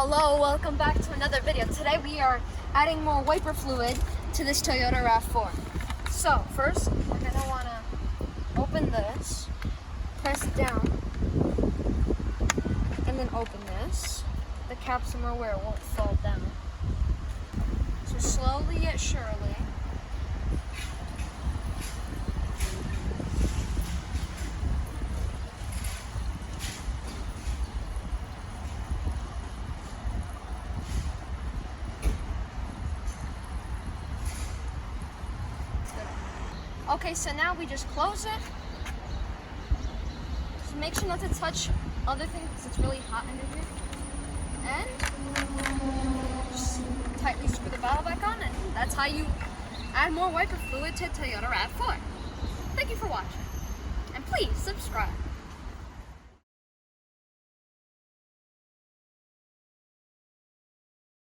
Hello, welcome back to another video. Today we are adding more wiper fluid to this Toyota RAV4. So first, we're going to want to open this, press it down, and then open this. The cap somewhere where it won't fall down. So slowly yet surely. Okay, so now we just close it. Just make sure not to touch other things because it's really hot under here. And just tightly screw the bottle back on, and that's how you add more wiper fluid to Toyota RAV4. Thank you for watching, and please subscribe.